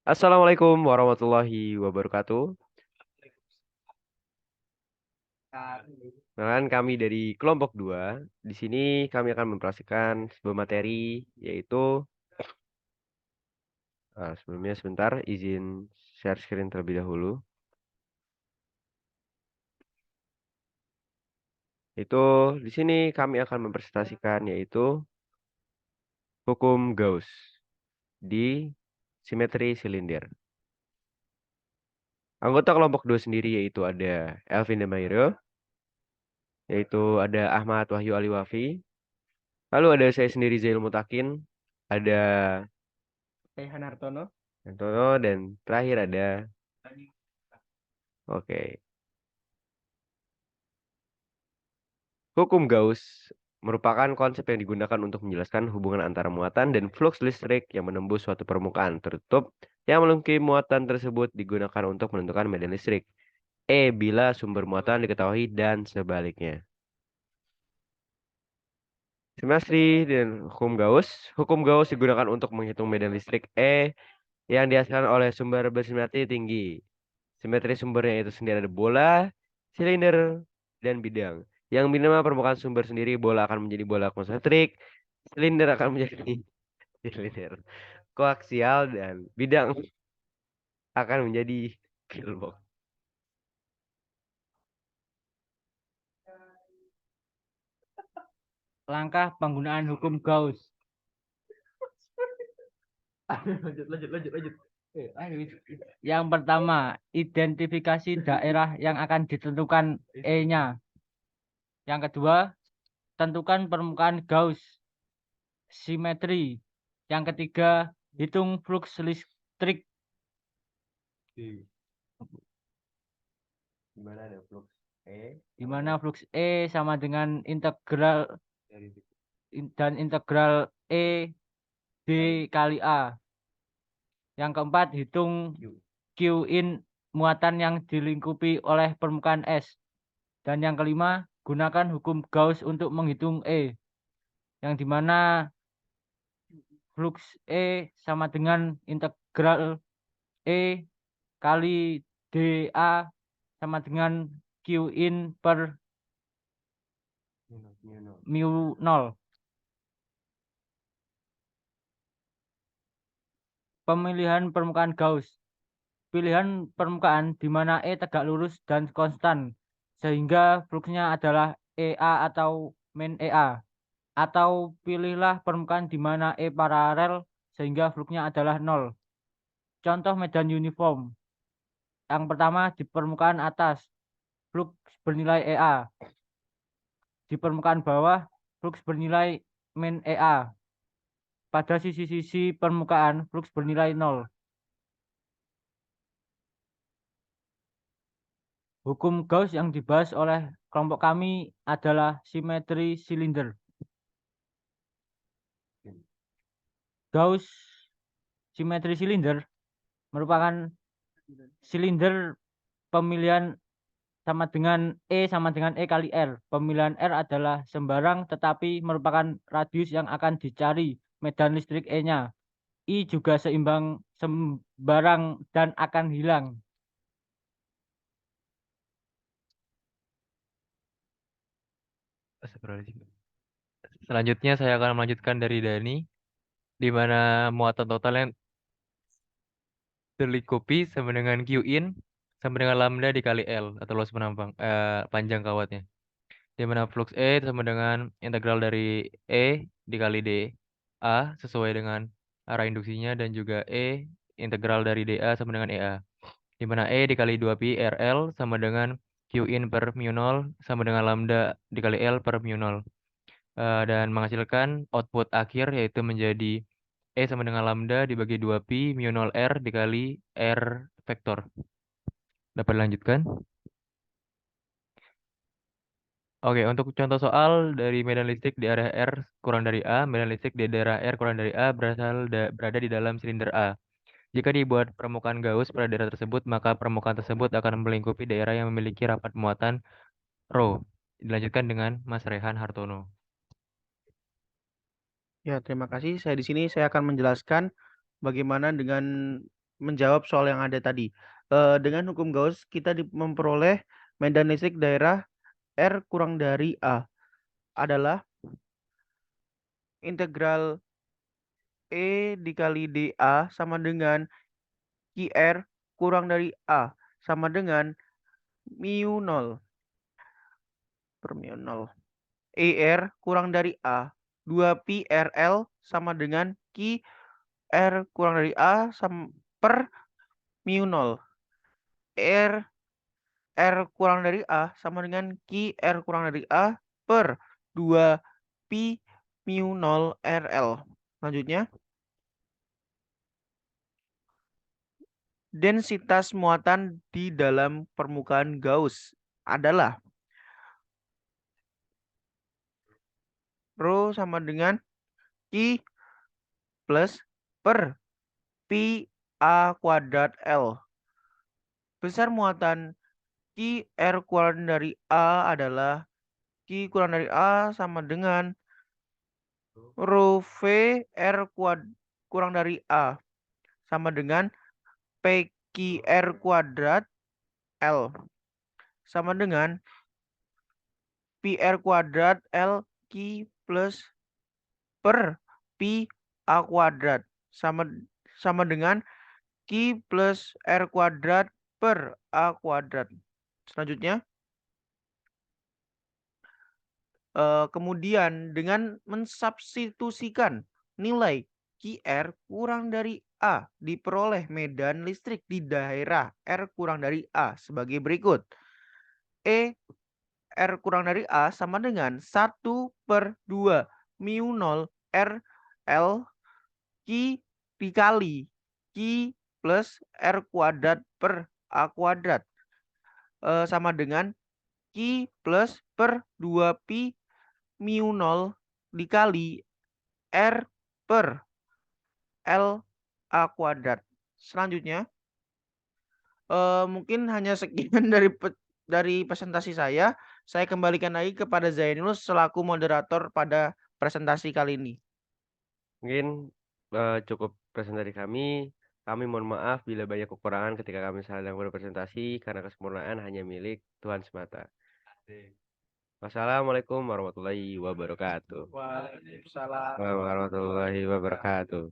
Assalamualaikum warahmatullahi wabarakatuh. Dengan kami dari kelompok 2, di sini kami akan mempresentasikan sebuah materi yaitu sebelumnya sebentar izin share screen terlebih dahulu. Itu di sini kami akan mempresentasikan yaitu hukum Gauss di simetri silinder. Anggota kelompok 2 sendiri yaitu ada Elvin Demairo, yaitu ada Ahmad Wahyu Aliwafi, lalu ada saya sendiri Zail Mutakin, ada Hanartono. Antono, dan terakhir ada Oke. Hukum Gauss merupakan konsep yang digunakan untuk menjelaskan hubungan antara muatan dan fluks listrik yang menembus suatu permukaan tertutup yang memiliki muatan tersebut digunakan untuk menentukan medan listrik. Bila sumber muatan diketahui dan sebaliknya. Simetri dan hukum Gauss. Hukum Gauss digunakan untuk menghitung medan listrik yang dihasilkan oleh sumber bersimetri tinggi. Simetri sumbernya itu sendiri ada bola, silinder, dan bidang. Yang minimal permukaan sumber sendiri bola akan menjadi bola konsentrik, silinder akan menjadi silinder koaksial, dan bidang akan menjadi pillbox. Langkah penggunaan hukum Gauss. Lanjut. Yang pertama, identifikasi daerah yang akan ditentukan E-nya. Yang kedua, tentukan permukaan Gauss simetri. Yang ketiga, hitung flux listrik. Gimana ada flux E Di mana flux E sama dengan integral dan integral E D kali A. Yang keempat, hitung Q in muatan yang dilingkupi oleh permukaan S. Dan yang kelima, gunakan hukum Gauss untuk menghitung E, yang dimana flux E sama dengan integral E kali dA sama dengan Q in per mu 0. Pemilihan permukaan Gauss. Pilihan permukaan di mana E tegak lurus dan konstan, sehingga fluksnya adalah EA atau min EA. Atau pilihlah permukaan di mana E paralel, sehingga fluksnya adalah 0. Contoh medan uniform. Yang pertama di permukaan atas, flux bernilai EA. Di permukaan bawah, flux bernilai min EA. Pada sisi-sisi permukaan, flux bernilai 0. Hukum Gauss yang dibahas oleh kelompok kami adalah simetri silinder. Gauss simetri silinder merupakan silinder pemilihan sama dengan E kali R. Pemilihan R adalah sembarang tetapi merupakan radius yang akan dicari medan listrik E-nya. I juga seimbang sembarang dan akan hilang. Selanjutnya saya akan melanjutkan dari Dani, di mana muatan total yang terlingkupi sama dengan Q in sama dengan lambda dikali L atau luas panjang kawatnya. Di mana flux E sama dengan integral dari E dikali D A sesuai dengan arah induksinya dan juga E integral dari dA sama dengan EA. Di mana E dikali 2pi RL sama dengan Q in per mu 0 sama dengan lambda dikali L per mu 0. Dan menghasilkan output akhir yaitu menjadi E sama dengan lambda dibagi 2pi mu 0 R dikali R vektor. Dapat dilanjutkan? Oke, untuk contoh soal dari medan listrik di area R kurang dari A, medan listrik di daerah R kurang dari A berada di dalam silinder A. Jika dibuat permukaan Gauss pada daerah tersebut, maka permukaan tersebut akan melingkupi daerah yang memiliki rapat muatan ρ. Dilanjutkan dengan Mas Rehan Hartono. Ya, terima kasih. Saya di sini saya akan menjelaskan bagaimana dengan menjawab soal yang ada tadi. Dengan hukum Gauss kita memperoleh medan listrik daerah R kurang dari A adalah integral E dikali dA sama dengan QR kurang dari A sama dengan mu 0 per mu 0. ER kurang dari A 2pi RL sama dengan QR kurang dari A per mu 0. R kurang dari A sama dengan QR kurang dari A per 2pi mu 0 RL. Selanjutnya, densitas muatan di dalam permukaan Gauss adalah rho sama dengan Q plus per pi A kuadrat L. Besar muatan QR kurang dari A adalah Q kurang dari A sama dengan rho V R kurang dari A sama dengan PQR kuadrat L sama dengan PR kuadrat L Q plus per pi A kuadrat sama dengan Q plus R kuadrat per A kuadrat. Selanjutnya, kemudian dengan mensubstitusikan nilai QR kurang dari A diperoleh medan listrik di daerah R kurang dari A sebagai berikut. R kurang dari A sama dengan 1/2 mu 0 R L Q dikali Q plus R kuadrat per A kuadrat sama dengan Q plus per 2pi mu 0 dikali R per L A kuadrat. Selanjutnya, mungkin hanya sekian dari presentasi saya. Saya kembalikan lagi kepada Zainul selaku moderator pada presentasi kali ini. Mungkin cukup presentasi kami. Kami mohon maaf bila banyak kekurangan ketika kami sedang berpresentasi karena kesempurnaan hanya milik Tuhan semata. Wassalamualaikum warahmatullahi wabarakatuh. Waalaikumsalam. Warahmatullahi wabarakatuh.